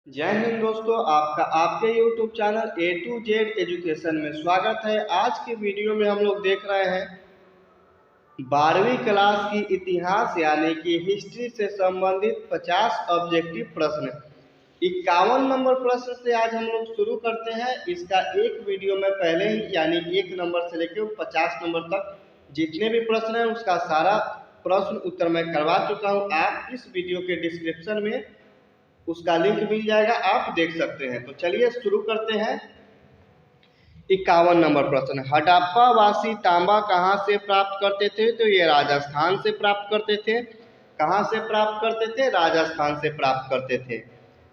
जय हिंद दोस्तों, आपका आपके YouTube channel A to Z education में स्वागत है। आज की वीडियो में हम लोग देख रहे हैं 12वीं क्लास की इतिहास यानी कि हिस्ट्री से संबंधित 50 ऑब्जेक्टिव प्रश्न। 51 नंबर प्रश्न से आज हम लोग शुरू करते हैं। इसका एक वीडियो में पहले ही यानी 1 नंबर से लेकर 50 नंबर तक जितने भी प्रश्न हैं उसका सारा प्रश्न उत्तर मैं करवा चुका हूँ। आप इस वीडियो के डिस्क्रिप्शन में उसका लिंक मिल जाएगा, आप देख सकते हैं। तो चलिए शुरू करते हैं। 51 नंबर प्रश्न, हड़प्पा वासी तांबा कहाँ से प्राप्त करते थे? तो ये राजस्थान से प्राप्त करते थे। कहाँ से प्राप्त करते थे? राजस्थान से प्राप्त करते थे।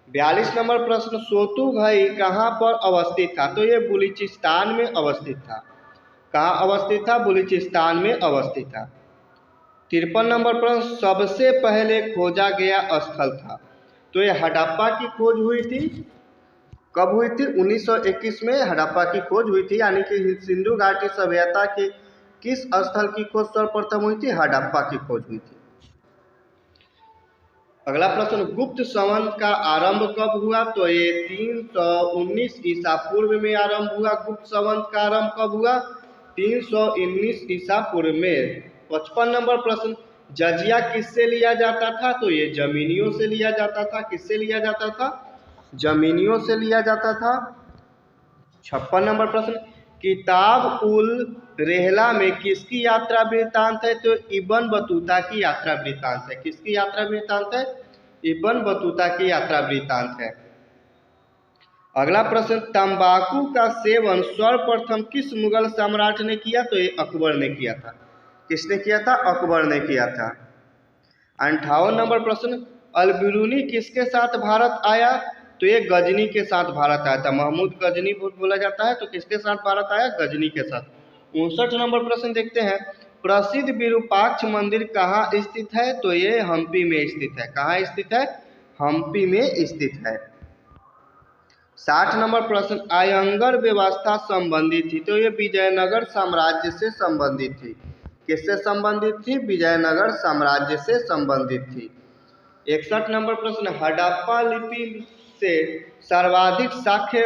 42 नंबर प्रश्न, सोतुघई कहाँ पर अवस्थित था? तो ये बलूचिस्तान में अवस्थित था। कहाँ अवस्थित था? बलूचिस्तान में अवस्थित था। 53 नंबर प्रश्न, सबसे पहले खोजा गया स्थल था? तो ये हड़प्पा की खोज हुई थी। कब हुई थी? 1921 में हड़प्पा की खोज हुई थी, यानी कि सिंधु घाटी सभ्यता के किस स्थल की खोज सर्वप्रथम हुई थी? हड़प्पा की खोज हुई थी। अगला प्रश्न, गुप्त संवत का आरंभ कब हुआ? तो ये 319 ईसा पूर्व में आरंभ हुआ। गुप्त संवत का आरंभ कब हुआ? 319 ईसा पूर्व में। 55 नंबर प्रश्न, जजिया किससे लिया जाता था? तो ये जमीनियों से लिया जाता था। किससे लिया जाता था? जमीनियों से लिया जाता था। 56 नंबर प्रश्न, किताब उल रेहला में किसकी यात्रा वृत्तांत है? तो इब्न बतूता की यात्रा वृत्तांत है। किसकी यात्रा वृत्तांत है? इब्न बतूता की यात्रा वृत्तांत है। अगला प्रश्न, तंबाकू का सेवन सर्वप्रथम किस मुगल सम्राट ने किया? तो ये अकबर ने किया था। किसने किया था? अकबर ने किया था। 58 नंबर प्रश्न, अल-बिरूनी किसके साथ भारत आया? तो ये गजनी के साथ भारत आया था। महमूद गजनी बोला जाता है। तो किसके साथ भारत आया? गजनी के साथ। 59 नंबर प्रश्न देखते हैं, प्रसिद्ध विरूपाक्ष मंदिर कहाँ स्थित है? तो ये हम्पी में स्थित है। कहाँ स्थित है? हम्पी में स्थित है। 60 नंबर प्रश्न, आयंगर व्यवस्था संबंधित थी? तो ये विजयनगर साम्राज्य से संबंधित थी। किससे संबंधित थी? विजयनगर साम्राज्य से संबंधित थी। 61 नंबर प्रश्न, हड़प्पा लिपि से सर्वाधिक साक्ष्य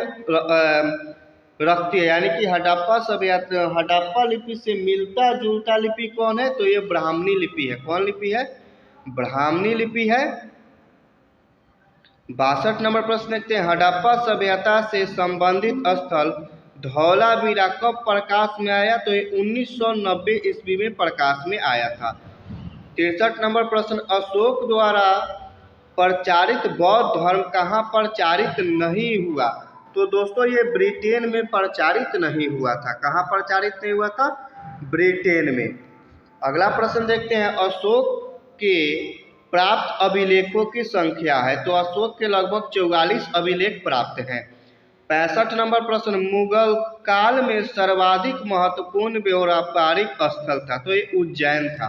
रखती है, यानी कि हड़प्पा लिपि से मिलता जुलता लिपि कौन है? तो ये ब्राह्मणी लिपि है। कौन लिपि है? ब्राह्मणी लिपि है। 62 नंबर प्रश्न देखते हैं, हड़प्पा सभ्यता से संबंधित स्थल धौलावीरा कब प्रकाश में आया? तो ये 1990 ईस्वी में प्रकाश में आया था। 63 नंबर प्रश्न, अशोक द्वारा प्रचारित बौद्ध धर्म कहाँ प्रचारित नहीं हुआ? तो दोस्तों ये ब्रिटेन में प्रचारित नहीं हुआ था। कहाँ प्रचारित नहीं हुआ था? ब्रिटेन में। अगला प्रश्न देखते हैं, अशोक के प्राप्त अभिलेखों की संख्या है? तो अशोक के लगभग 44 अभिलेख प्राप्त हैं। 65 नंबर प्रश्न, मुगल काल में सर्वाधिक महत्वपूर्ण व्यापारिक स्थल था? तो ये उज्जैन था।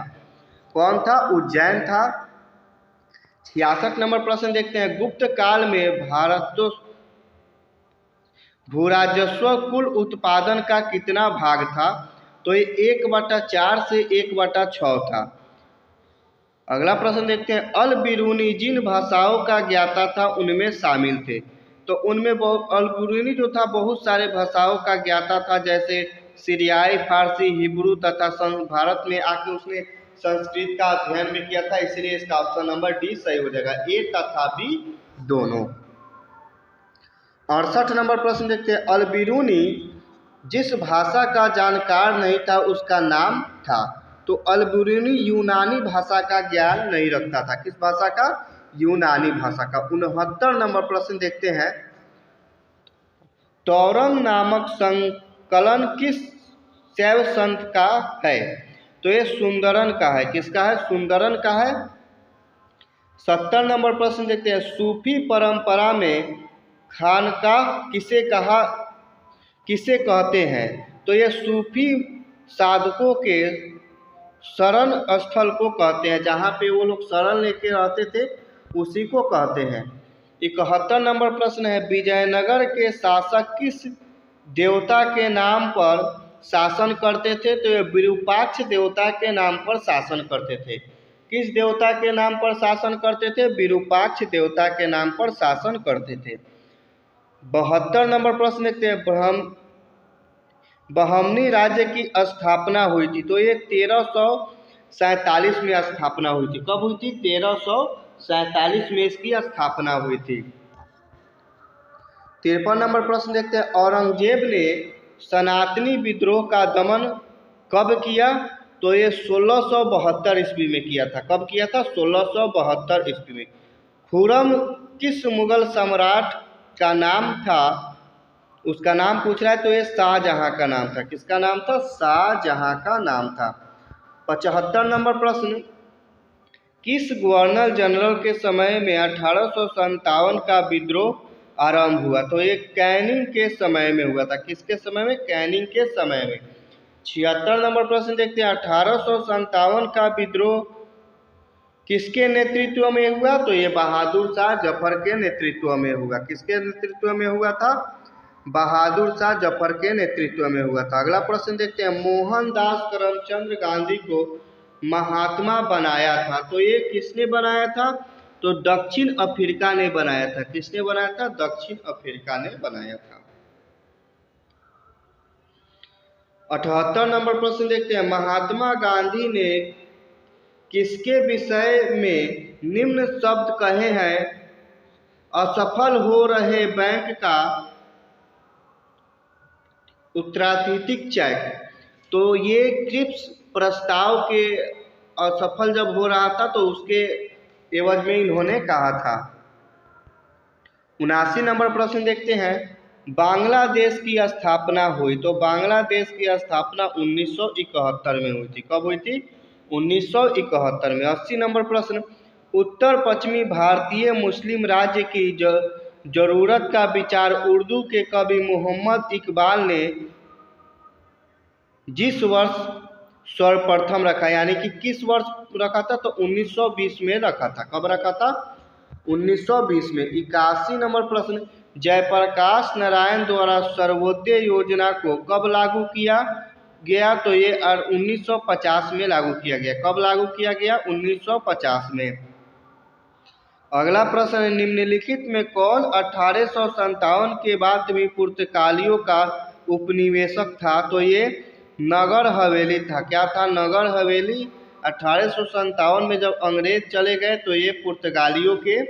कौन था? उज्जैन था। 66 नंबर प्रश्न देखते हैं, गुप्त काल में भारत भूराजस्व कुल उत्पादन का कितना भाग था? तो ये 1/4 से 1/6 था। अगला प्रश्न देखते हैं, अल बिरूनी जिन भाषाओं का ज्ञाता था उनमें शामिल थे? तो उनमें अल बिरूनी जो था बहुत सारे भाषाओं का ज्ञाता था, जैसे सीरियाई, फारसी, हिब्रू तथा भारत में आके उसने संस्कृत का अध्ययन भी किया था। इसलिए इसका ऑप्शन नंबर डी सही हो जाएगा, ए तथा बी दोनों। 68 नंबर प्रश्न देखते हैं, अल बिरूनी जिस भाषा का जानकार नहीं था उसका नाम था? तो अल बिरूनी यूनानी भाषा का ज्ञान नहीं रखता था। किस भाषा का? यूनानी भाषा का। 69 नंबर प्रश्न देखते हैं, तौरंग नामक संकलन किस शैव संत का है? तो ये सुंदरन का है। किसका है? सुंदरन का है। 70 नंबर प्रश्न देखते हैं, सूफी परंपरा में खानकाह किसे कहते हैं? तो ये सूफी साधकों के शरण स्थल को कहते हैं। जहाँ पे वो लोग शरण लेके रहते थे उसी को कहते हैं। 71 नंबर प्रश्न है, विजयनगर के शासक किस देवता के नाम पर शासन करते थे? तो ये विरूपाक्ष देवता के नाम पर शासन करते थे। किस देवता के नाम पर शासन करते थे? विरूपाक्ष देवता के नाम पर शासन करते थे। 72 नंबर प्रश्न देखते हैं, बहमनी राज्य की स्थापना हुई थी, तो ये 1347 में स्थापना हुई थी। कब हुई थी? 1347 में इसकी स्थापना हुई थी। 53 नंबर प्रश्न देखते हैं, औरंगजेब ने सनातनी विद्रोह का दमन कब किया? तो ये 1672 ईस्वी में किया था। कब किया था? 1672 ईस्वी में। खुर्रम किस मुगल सम्राट का नाम था? उसका नाम पूछ रहा है, तो ये शाहजहां का नाम था। किसका नाम था? शाहजहां का नाम था। 75 नंबर प्रश्न, किस गवर्नर जनरल के समय में 1857 का विद्रोह आरंभ हुआ? तो ये कैनिंग के समय में हुआ था। किसके समय में? कैनिंग के समय में। 76 नंबर प्रश्न देखते हैं, 1857 का विद्रोह किसके नेतृत्व में हुआ? तो ये बहादुर शाह जफर के नेतृत्व में हुआ। किसके नेतृत्व में हुआ था? बहादुर शाह जफर के नेतृत्व में हुआ था। अगला प्रश्न देखते हैं, मोहनदास करमचंद गांधी को महात्मा बनाया था, तो ये किसने बनाया था? तो दक्षिण अफ्रीका ने बनाया था। किसने बनाया था? दक्षिण अफ्रीका ने बनाया था। 78 नंबर प्रश्न देखते हैं, महात्मा गांधी ने किसके विषय में निम्न शब्द कहे हैं? असफल हो रहे बैंक का उत्तराधिक चेक। तो ये क्रिप्स प्रस्ताव के असफल जब हो रहा था तो उसके एवज में इन्होंने कहा था। 79 नंबर प्रश्न देखते हैं, बांग्लादेश की स्थापना हुई, तो बांग्लादेश की स्थापना 1971 में हुई थी। कब हुई थी? 1971 में। 80 नंबर प्रश्न, उत्तर पश्चिमी भारतीय मुस्लिम राज्य की जरूरत का विचार उर्दू के कवि मोहम्मद इकबाल ने जिस वर्ष सर्वप्रथम रखा, यानी कि किस वर्ष रखा था? तो 1920 में रखा था। कब रखा था? 1920 में। 81 नंबर प्रश्न, जयप्रकाश नारायण द्वारा सर्वोदय योजना को कब लागू किया गया? तो ये 1950 में लागू किया गया। कब लागू किया गया? 1950 में। अगला प्रश्न, निम्नलिखित में कौन 1857 के बाद भी पुर्तगालियों का उपनिवेशक था? तो ये नगर हवेली था। क्या था? नगर हवेली। 1857 में जब अंग्रेज चले गए तो ये पुर्तगालियों के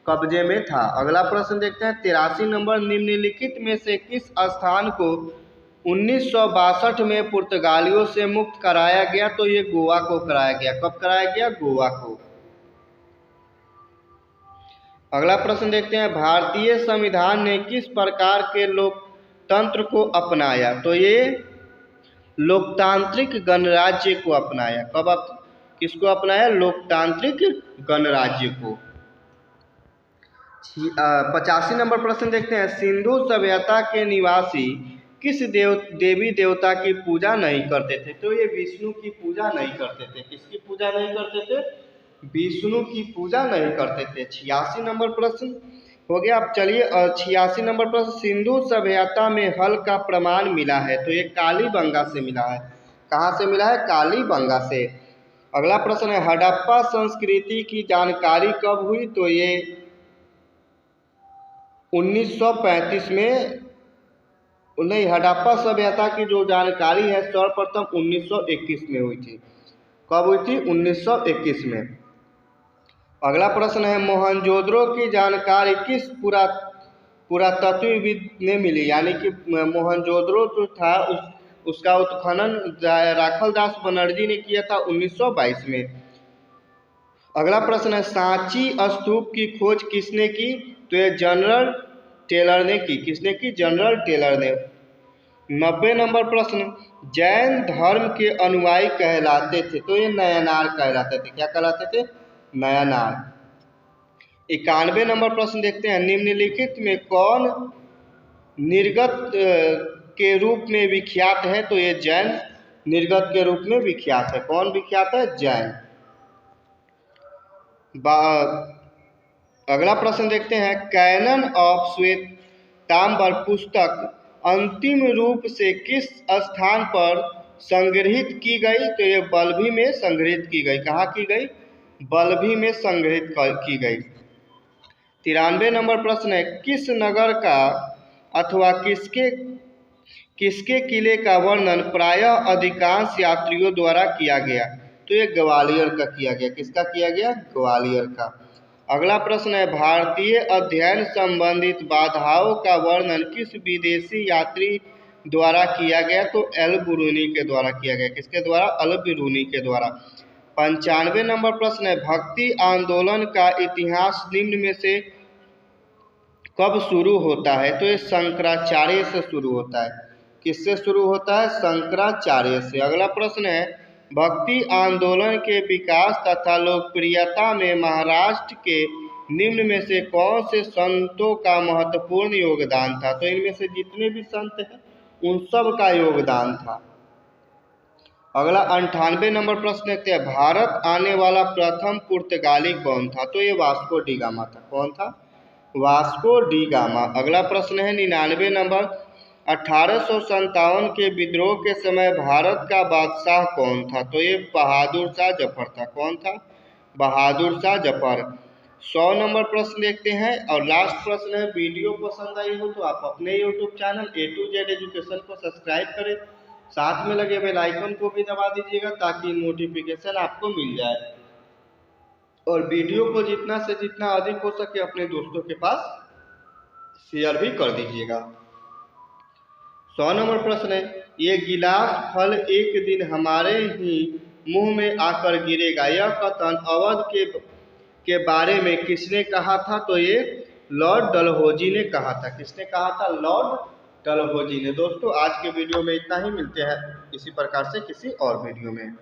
कब्जे में था। अगला प्रश्न देखते हैं, 83 नंबर, निम्नलिखित में से किस स्थान को 1962 में पुर्तगालियों से मुक्त कराया गया? तो ये गोवा को कराया गया। कब कराया गया? गोवा को। अगला प्रश्न देखते हैं, भारतीय संविधान ने किस प्रकार के लोकतंत्र को अपनाया? तो ये लोकतांत्रिक गणराज्य को अपनाया। कब किसको अपनाया? लोकतांत्रिक गणराज्य को। 85 नंबर प्रश्न देखते हैं, सिंधु सभ्यता के निवासी किस देवी देवता की पूजा नहीं करते थे? तो ये विष्णु की पूजा नहीं करते थे। किसकी पूजा नहीं करते थे? विष्णु की पूजा नहीं करते थे। 86 नंबर प्रश्न हो गया। अब चलिए 86 नंबर प्रश्न, सिंधु सभ्यता में हल का प्रमाण मिला है, तो ये कालीबंगा से मिला है। कहाँ से मिला है? कालीबंगा से। अगला प्रश्न है, हड़प्पा संस्कृति की जानकारी कब हुई? तो ये 1935 में नहीं, हड़प्पा सभ्यता की जो जानकारी है सर्वप्रथम 1921 में हुई थी। कब हुई थी? 1921 में। अगला प्रश्न है, मोहनजोदड़ो की जानकारी किस पुरातत्वविद ने मिली? यानी कि मोहनजोदड़ो जो था उसका उत्खनन राखल दास बनर्जी ने किया था 1922 में। अगला प्रश्न है, सांची स्तूप की खोज किसने की? तो ये जनरल टेलर ने की। किसने की? जनरल टेलर ने। 90 नंबर प्रश्न, जैन धर्म के अनुयायी कहलाते थे, तो ये नयनार कहलाते थे। क्या कहलाते थे? नयनार। 91 नंबर प्रश्न देखते हैं, निम्नलिखित में कौन निर्गत के रूप में विख्यात है? तो ये जैन निर्गत के रूप में विख्यात है। कौन विख्यात है? जैन। अगला प्रश्न देखते हैं, कैनन ऑफ श्वेतांबर पुस्तक अंतिम रूप से किस स्थान पर संग्रहित की गई? तो ये बल्लभी में संग्रहित की गई। कहाँ की गई? बल्लभी में संग्रहित की गई। 93 नंबर प्रश्न है, किस नगर का अथवा किसके किसके किले का वर्णन प्रायः अधिकांश यात्रियों द्वारा किया गया? तो ये ग्वालियर का किया गया। किसका किया गया? ग्वालियर का। अगला प्रश्न है, भारतीय अध्ययन संबंधित बाधाओं का वर्णन किस विदेशी यात्री द्वारा किया गया? तो अल-बिरूनी के द्वारा किया गया। किसके द्वारा? अल-बिरूनी के द्वारा। 95 नंबर प्रश्न है, भक्ति आंदोलन का इतिहास निम्न में से कब शुरू होता है? तो ये शंकराचार्य से शुरू होता है। किससे शुरू होता है? शंकराचार्य से। अगला प्रश्न है, भक्ति आंदोलन के विकास तथा लोकप्रियता में महाराष्ट्र के निम्न में से कौन से संतों का महत्वपूर्ण योगदान था? तो इनमें से जितने भी संत हैं उन सब का योगदान था। अगला 98 नंबर प्रश्न है, भारत आने वाला प्रथम पुर्तगाली कौन था? तो ये वास्को डी गामा था। कौन था? Vasco D gamma. अगला प्रश्न है 99 नंबर, 1857 के विद्रोह के समय भारत का बादशाह कौन था? तो ये बहादुर शाह जफर था। कौन था? बहादुर शाह जफर। 100 नंबर प्रश्न देखते हैं और लास्ट प्रश्न है, वीडियो पसंद आई हो तो आप अपने YouTube channel A to Z education को सब्सक्राइब करें, साथ में लगे बेल आइकन को भी दबा दीजिएगा ताकि नोटिफिकेशन आपको मिल जाए, और वीडियो को जितना से जितना अधिक हो सके अपने दोस्तों के पास शेयर भी कर दीजिएगा। 100 नंबर प्रश्न है, ये गिलास फल एक दिन हमारे ही मुंह में आकर गिरेगा, यह कथन अवध के बारे में किसने कहा था? तो ये लॉर्ड डलहौजी ने कहा था। किसने कहा था? लॉर्ड डलहौजी ने। दोस्तों आज के वीडियो में इतना ही, मिलते हैं इसी प्रकार से किसी और वीडियो में।